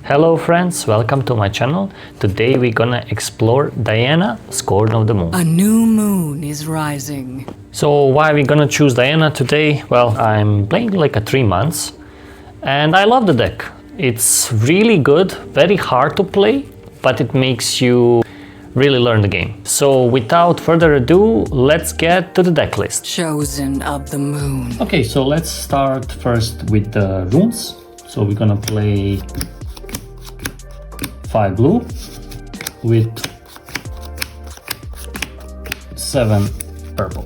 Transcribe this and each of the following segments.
Hello friends, welcome to my channel. Today we're gonna explore Diana, Scorn of the Moon. A new moon is rising. So why are we gonna choose Diana today? Well, I'm playing like a 3 months and I love the deck. It's really good, very hard to play, but it makes you really learn the game. So without further ado, let's get to the deck list. Chosen of the moon. Okay, so let's start first with the runes. So we're gonna play 5 blue with 7 purple.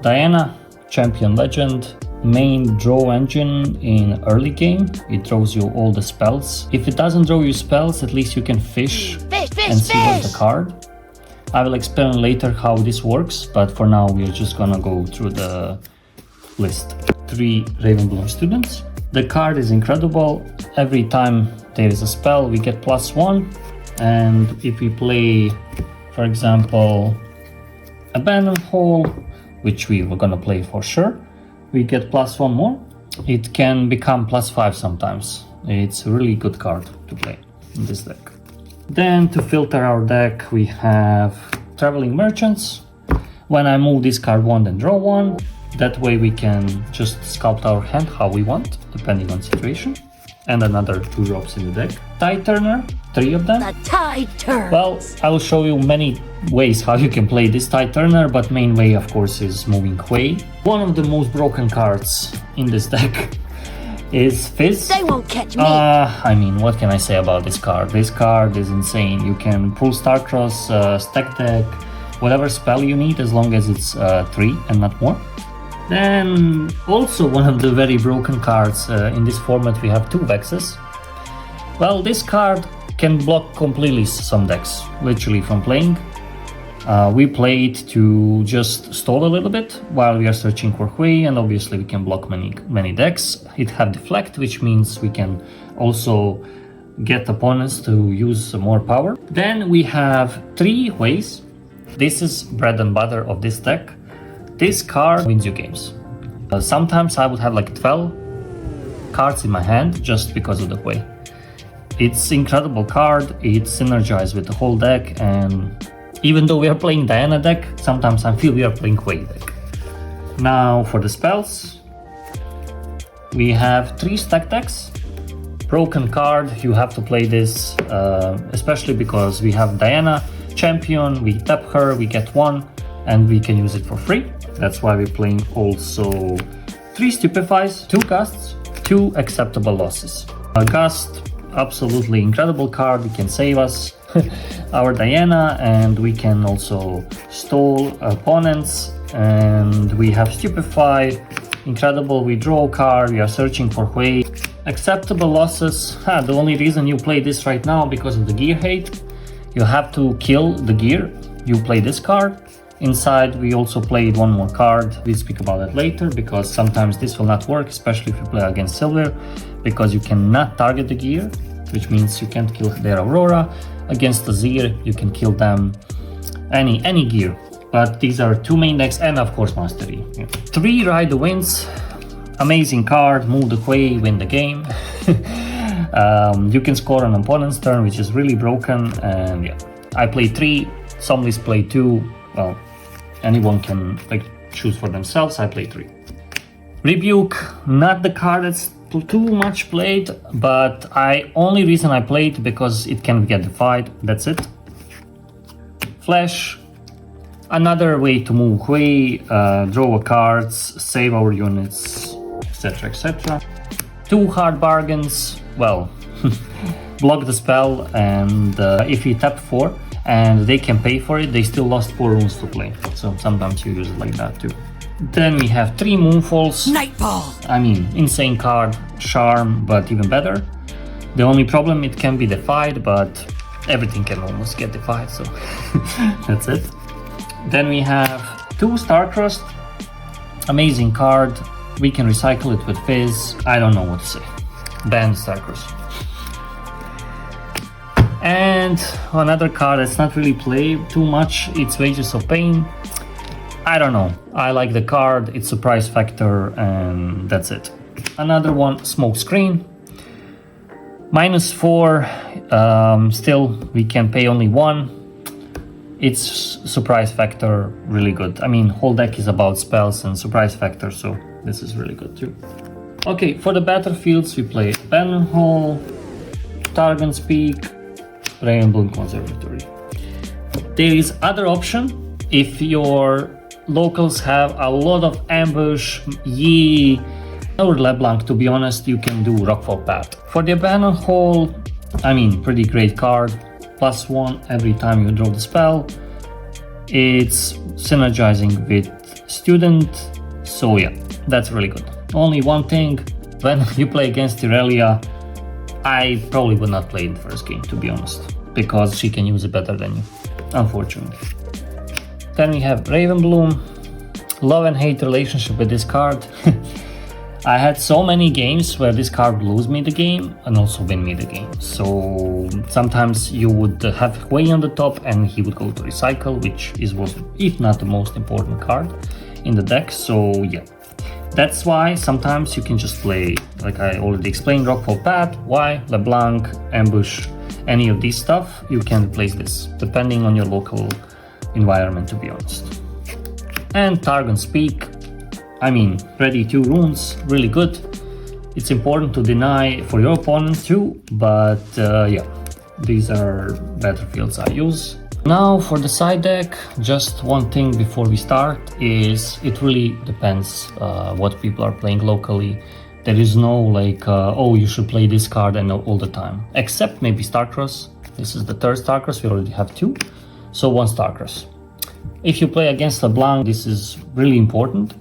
Diana, champion legend, main draw engine in early game. It draws you all the spells. If it doesn't draw you spells, at least you can fish and see what's the card. I will explain later how this works, but for now we're just gonna go through the list. 3 Ravenbloom students. The card is incredible. Every time there is a spell, we get +1, and if we play, for example, Abandoned Hole, which we were gonna play for sure, we get +1 more. It can become +5 sometimes. It's a really good card to play in this deck. Then to filter our deck, we have Traveling Merchants. When I move this card 1, then draw 1. That way we can just sculpt our hand how we want, depending on situation. And another 2 drops in the deck. Tide Turner, 3 of them. The tide turns. Well, I will show you many ways how you can play this Tide Turner, but main way of course is moving Quay. One of the most broken cards in this deck is Fizz. They won't catch me. I mean, what can I say about this card? This card is insane. You can pull Starcross, stack deck, whatever spell you need, as long as it's 3 and not more. Then also one of the very broken cards in this format, we have 2 Vexes. Well, this card can block completely some decks, literally from playing. We play it to just stall a little bit while we are searching for Hui, and obviously we can block many decks. It have Deflect, which means we can also get opponents to use more power. Then we have 3 Huis. This is bread and butter of this deck. This card wins you games. Sometimes I would have like 12 cards in my hand just because of the Hui. It's incredible card, it's synergized with the whole deck, and even though we are playing Diana deck, sometimes I feel we are playing Hui deck. Now for the spells, we have 3 stack decks. Broken card, you have to play this, especially because we have Diana, champion, we tap her, we get 1, and we can use it for free. That's why we're playing also 3 Stupefies, 2 Gusts, 2 acceptable losses. A Gust, absolutely incredible card, it can save us, our Diana, and we can also stall opponents. And we have Stupefy, incredible, we draw a card, we are searching for Hui. Acceptable losses, the only reason you play this right now because of the gear hate. You have to kill the gear, you play this card. Inside we also played 1 more card, we'll speak about it later, because sometimes this will not work, especially if you play against Silver, because you cannot target the gear, which means you can't kill their Aurora. Against the Azir, you can kill them any gear, but these are 2 main decks, and of course Mastery. 3 Ride the Winds, amazing card, move the Hui, win the game. You can score an opponent's turn, which is really broken, and yeah. I play 3, some lists play 2, well, anyone can like choose for themselves. I play 3. Rebuke, not the card that's too much played, but only reason I play it because it can get defied, that's it. Flash, another way to move Hui, draw cards, save our units, etc, etc. 2 Hard Bargains, well, block the spell, and if you tap 4 and they can pay for it, they still lost 4 runes to play, so sometimes you use it like that too. Then we have 3 Moonfalls. Nightfall. I mean, insane card, charm, but even better. The only problem, it can be defied, but everything can almost get defied, so that's it. Then we have 2 Starcrossed, amazing card. We can recycle it with Fizz. I don't know what to say. Ban Starcross. And another card that's not really played too much, it's Wages of Pain. I don't know, I like the card, it's a price factor, and that's it. Another one, Smoke Screen. -4, still we can pay only 1. It's surprise factor, really good. I mean, whole deck is about spells and surprise factor, so this is really good too. Okay, for the battlefields we play Banner Hall, Targon's Peak, Ravenbloom Conservatory. There is other option if your locals have a lot of ambush, Yi, or LeBlanc. To be honest, you can do Rockfall Path. For the Banner Hall, I mean, pretty great card. +1 every time you draw the spell. It's synergizing with Student, so yeah, that's really good. Only one thing, when you play against Irelia, I probably would not play in the first game, to be honest, because she can use it better than you, unfortunately. Then we have Ravenbloom. Love and hate relationship with this card. I had so many games where this card lose me the game and also win me the game. So sometimes you would have Hui on the top and he would go to recycle, which was, if not the most important card in the deck. So yeah, that's why sometimes you can just play, like I already explained, Rockfall Path, Why, LeBlanc, Ambush, any of these stuff. You can replace this depending on your local environment, to be honest. And Targon's Peak. I mean, ready 2 runes, really good. It's important to deny for your opponent too, but yeah, these are battlefields I use. Now for the side deck, just one thing before we start is it really depends what people are playing locally. There is no like, oh, you should play this card and all the time, except maybe Starcross. This is the 3rd Starcross, we already have 2, so 1 Starcross. If you play against LeBlanc, this is really important.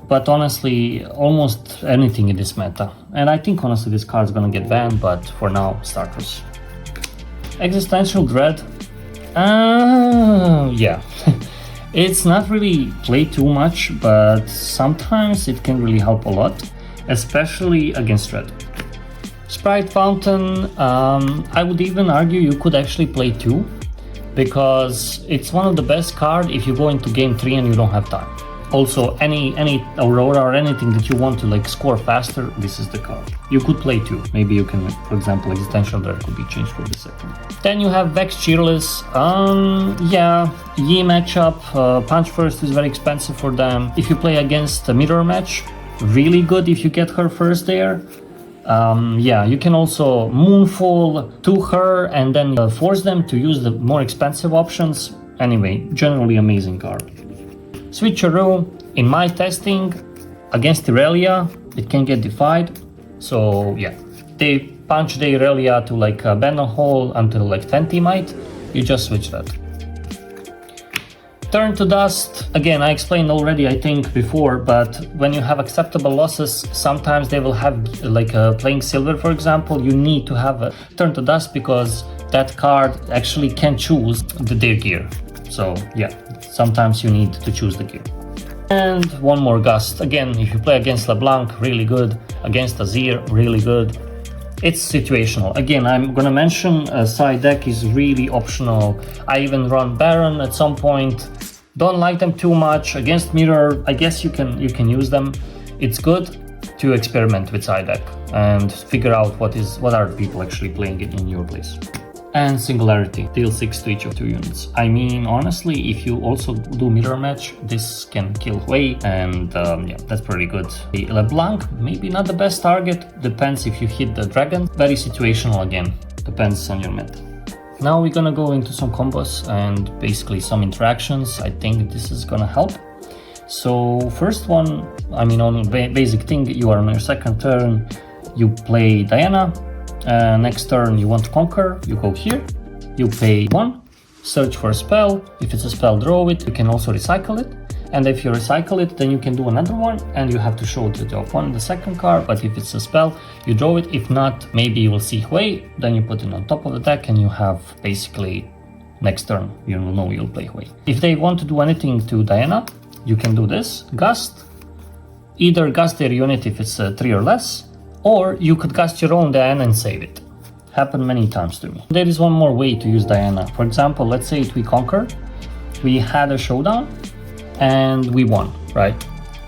But honestly, almost anything in this meta. And I think honestly this card is gonna get banned, but for now, Starters. Existential Dread. Yeah. It's not really played too much, but sometimes it can really help a lot, especially against Dread. Sprite Fountain, I would even argue you could actually play 2, because it's one of the best cards if you go into game 3 and you don't have time. Also, any Aurora or anything that you want to like score faster, this is the card. You could play 2. Maybe you can, for example, Existential Dread could be changed for the 2nd. Then you have Vex Cheerless. Yeah, Yi matchup. Punch First is very expensive for them. If you play against a mirror match, really good if you get her first there. Yeah, you can also Moonfall to her and then force them to use the more expensive options. Anyway, generally amazing card. Switcheroo, in my testing against Irelia, it can get defied. So yeah, they punch the Irelia to like a Banner Hall until like 20 might, you just switch that. Turn to Dust, again I explained already I think before, but when you have acceptable losses, sometimes they will have like playing silver for example, you need to have a Turn to Dust because that card actually can choose their gear. So yeah, sometimes you need to choose the gear. And one more Gust. Again, if you play against LeBlanc, really good. Against Azir, really good. It's situational. Again, I'm gonna mention side deck is really optional. I even run Baron at some point. Don't like them too much. Against Mirror, I guess you can use them. It's good to experiment with side deck and figure out what are people actually playing in your place. And Singularity, deal 6 to each of 2 units. I mean, honestly, if you also do mirror match, this can kill Hui, and yeah, that's pretty good. LeBlanc, maybe not the best target, depends if you hit the dragon. Very situational again, depends on your meta. Now we're gonna go into some combos and basically some interactions. I think this is gonna help. So first one, I mean, on basic thing, you are on your 2nd turn, you play Diana. Next turn you want to conquer, you go here, you pay 1, search for a spell. If it's a spell, draw it. You can also recycle it, and if you recycle it, then you can do another one and you have to show it to the opponent the 2nd card. But if it's a spell, you draw it. If not, maybe you will see Hui, then you put it on top of the deck and you have basically next turn you will know you'll play Hui. If they want to do anything to Diana, you can do this, Gust, either Gust their unit if it's 3 or less, or you could cast your own Diana and save it. Happened many times to me. There is one more way to use Diana. For example, let's say we conquered, we had a showdown, and we won, right?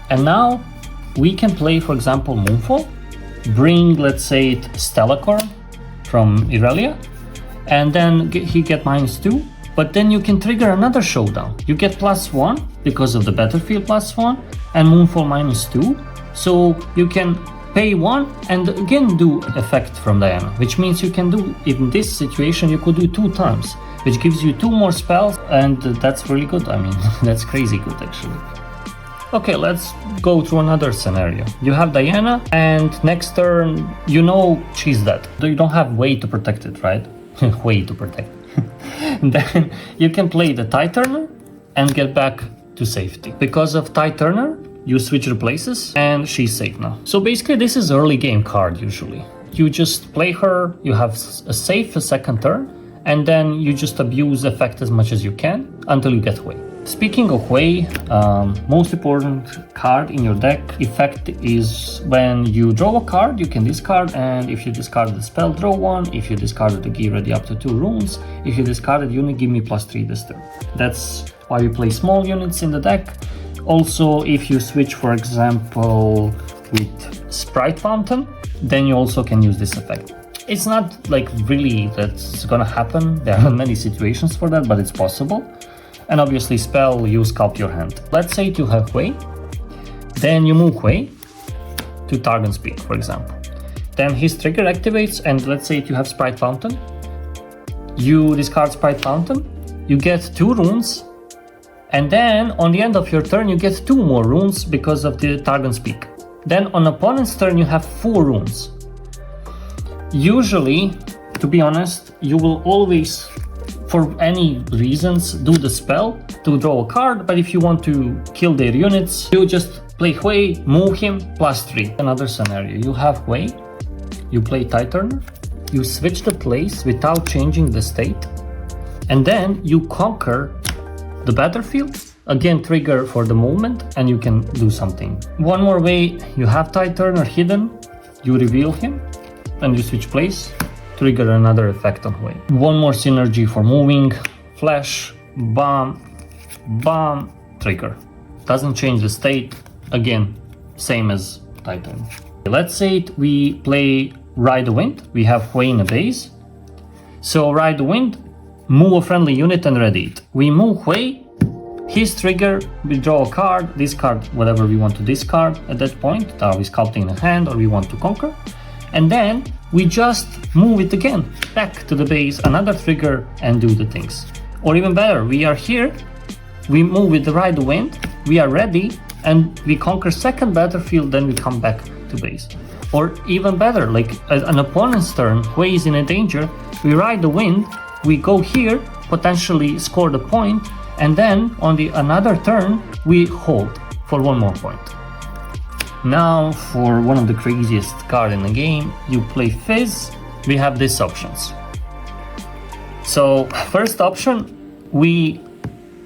And now we can play, for example, Moonfall, bring, let's say, Stellacorn, from Irelia, and then he get -2. But then you can trigger another showdown. You get +1 because of the battlefield +1 and Moonfall -2. So you can pay 1 and again do effect from Diana, which means you can do, in this situation, you could do 2 times, which gives you 2 more spells, and that's really good. I mean, that's crazy good actually. Okay, let's go through another scenario. You have Diana, and next turn, you know she's dead. You don't have way to protect it, right? Way to protect. Then you can play the Tide Turner and get back to safety. Because of Tide Turner, you switch the places and she's safe now. So basically this is early game card usually. You just play her, you have a safe second turn, and then you just abuse effect as much as you can until you get Hui. Speaking of Hui, most important card in your deck effect is when you draw a card, you can discard, and if you discard the spell, draw 1. If you discarded the gear, ready up to 2 runes. If you discarded unit, give me +3 this turn. That's why we play small units in the deck. Also, if you switch, for example, with Sprite Fountain, then you also can use this effect. It's not like really that's gonna happen. There are many situations for that, but it's possible. And obviously spell, you sculpt your hand. Let's say you have Hui, then you move Hui to Targon's Peak, for example. Then his trigger activates, and let's say you have Sprite Fountain. You discard Sprite Fountain, you get 2 runes, and then on the end of your turn you get 2 more runes because of the Targon's Peak. Then on opponent's turn you have 4 runes. Usually, to be honest, you will always, for any reasons, do the spell to draw a card, but if you want to kill their units, you just play Hui, move him, +3. Another scenario, you have Hui, you play Tide Turner, you switch the place without changing the state, and then you conquer the battlefield, again trigger for the moment, and you can do something. One more way, you have Tide Turner hidden, you reveal him, and you switch place, trigger another effect on Hui. One more synergy for moving, flash, bomb, bomb, trigger. Doesn't change the state, again, same as Tide Turner. Let's say we play Ride the Wind, we have Hui in a base. So Ride the Wind, move a friendly unit and ready it. We move Hui, his trigger, we draw a card, discard whatever we want to discard at that point. Are we sculpting a hand or we want to conquer? And then we just move it again back to the base, another trigger, and do the things. Or even better, we are here, we move with the Ride the Wind, we are ready, and we conquer second battlefield, then we come back to base. Or even better, like an opponent's turn, Hui is in a danger, we Ride the Wind, we go here, potentially score the point, and then on the another turn, we hold for 1 more point. Now for one of the craziest cards in the game, you play Fizz, we have these options. So first option, we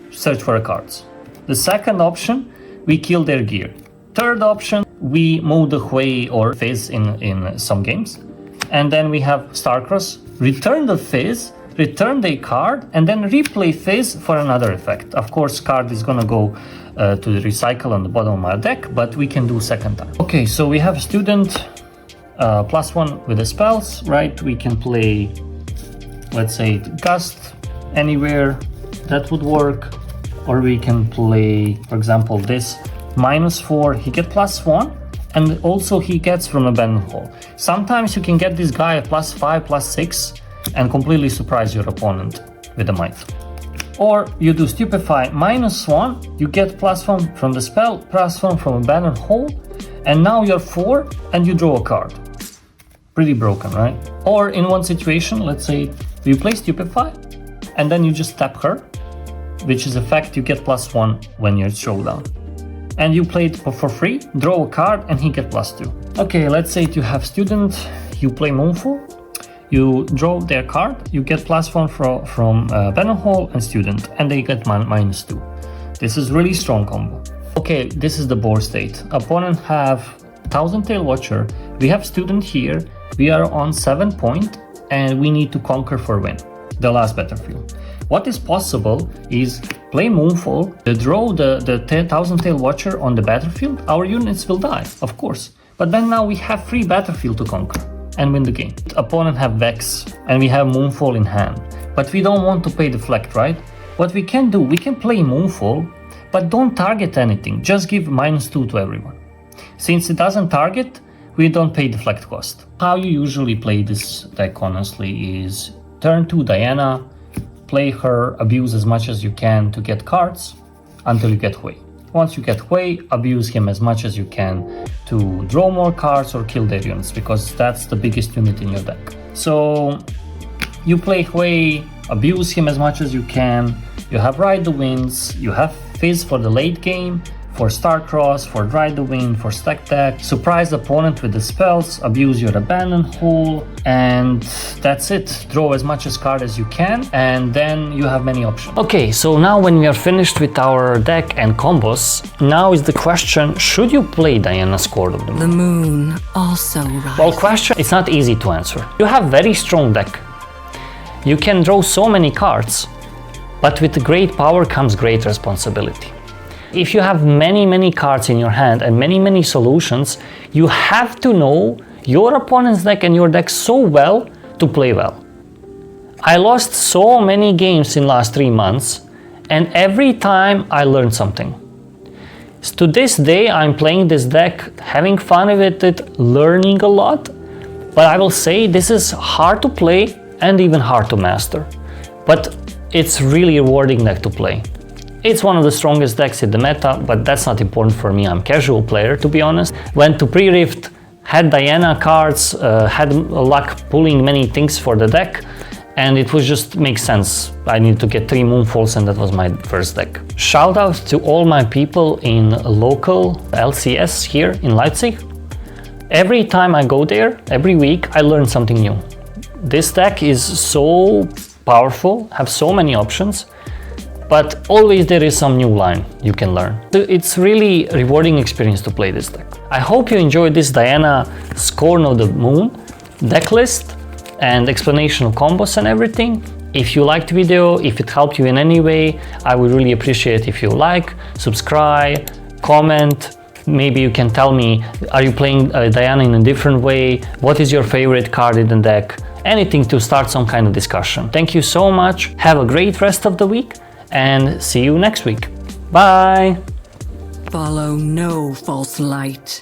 search for cards. The second option, we kill their gear. Third option, we move the Hui or Fizz in some games. And then we have Starcross, return the Fizz, return the card, and then replay Fizz for another effect. Of course, card is gonna go to the recycle on the bottom of my deck, but we can do second time. Okay, so we have student +1 with the spells, right? We can play, let's say, Gust anywhere, that would work. Or we can play, for example, this -4, he get +1, and also he gets from Abandoned Hall. Sometimes you can get this guy at +5, +6, and completely surprise your opponent with a might. Or you do Stupefy -1, you get +1 from the spell, +1 from Abandoned Hall, and now you're 4 and you draw a card. Pretty broken, right? Or in one situation, let's say you play Stupefy and then you just tap her, which is effect you get +1 when you're showdown. And you play it for free, draw a card, and he get +2. Okay, let's say you have student, you play Moonfall, you draw their card, you get +1 from Abandoned Hall and student, and they get -2. This is really strong combo. Okay, this is the board state. Opponent have Thousand Tail Watcher, we have student here, we are on 7 point, and we need to conquer for win, the last battlefield. What is possible is play Moonfall, draw the Thousand Tail Watcher on the battlefield, our units will die, of course. But then now we have free battlefield to conquer. and win the game. Opponent have Vex and we have Moonfall in hand, but we don't want to pay deflect, right? What we can do, we can play Moonfall, but don't target anything, just give -2 to everyone. Since it doesn't target, we don't pay deflect cost. How you usually play this deck, honestly, is turn 2 Diana, play her, abuse as much as you can to get cards until you get Hui. Once you get Hui, abuse him as much as you can to draw more cards or kill their units, because that's the biggest unit in your deck. So you play Hui, abuse him as much as you can, you have Ride the Winds, you have Fizz for the late game, for Starcross, for Ride the Wind, for Stack Deck, surprise the opponent with the spells, abuse your Abandon Hole, and that's it. Draw as much as card as you can, and then you have many options. Okay, so now when we are finished with our deck and combos, now is the question, should you play Diana's Court of the Moon? The moon also rises. Well, question, it's not easy to answer. You have very strong deck. You can draw so many cards, but with great power comes great responsibility. If you have many cards in your hand and many solutions, you have to know your opponent's deck and your deck so well to play well. I lost so many games in last 3 months, and every time I learned something. To this day, I'm playing this deck, having fun with it, learning a lot, but I will say this is hard to play and even hard to master. But it's really rewarding deck to play. It's one of the strongest decks in the meta, but that's not important for me. I'm a casual player, to be honest. Went to pre-Rift, had Diana cards, had luck pulling many things for the deck, and it was just makes sense. I needed to get 3 Moonfalls, and that was my first deck. Shout out to all my people in local LCS here in Leipzig. Every time I go there, every week, I learn something new. This deck is so powerful, have so many options, but always there is some new line you can learn. It's really rewarding experience to play this deck. I hope you enjoyed this Diana Scorn of the Moon deck list and explanation of combos and everything. If you liked the video, if it helped you in any way, I would really appreciate if you like, subscribe, comment. Maybe you can tell me, are you playing Diana in a different way? What is your favorite card in the deck? Anything to start some kind of discussion. Thank you so much. Have a great rest of the week, and see you next week. Bye! Follow no false light.